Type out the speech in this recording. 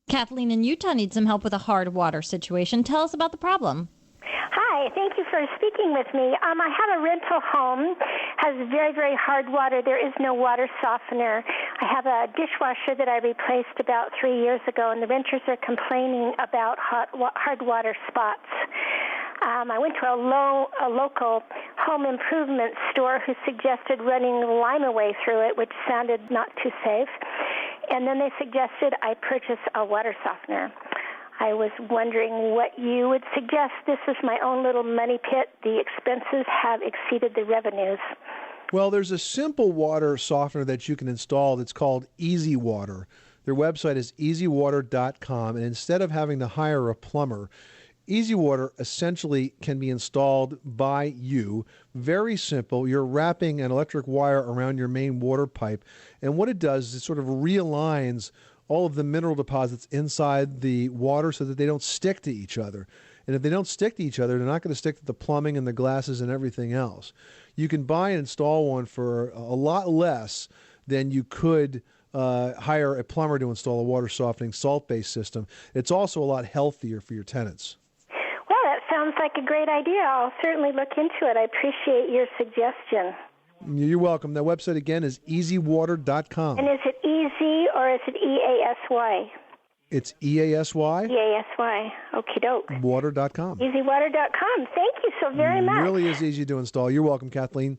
Kathleen in Utah needs some help with a hard water situation. Tell us about the problem. Hi, thank you for speaking with me. I have a rental home, has very, very hard water. There is no water softener. I have a dishwasher that I replaced about 3 years ago, and the renters are complaining about hard water spots. I went to a local home improvement store who suggested running lime away through it, which sounded not too safe. And then they suggested I purchase a water softener. I was wondering what you would suggest. This is my own little money pit. The expenses have exceeded the revenues. Well, there's a simple water softener that you can install that's called EasyWater. Their website is EasyWater.com, and instead of having to hire a plumber, EasyWater essentially can be installed by you. Very simple. You're wrapping an electric wire around your main water pipe, and what it does is it sort of realigns all of the mineral deposits inside the water so that they don't stick to each other. And if they don't stick to each other, they're not going to stick to the plumbing and the glasses and everything else. You can buy and install one for a lot less than you could hire a plumber to install a water softening salt-based system. It's also a lot healthier for your tenants. Well, that sounds like a great idea. I'll certainly look into it. I appreciate your suggestion. You're welcome. That website again is EasyWater.com. And is it easy or is it EASY? It's EASY. EASY. Okie doke. Water.com. EasyWater.com. Thank you so very much. It really is easy to install. You're welcome, Kathleen.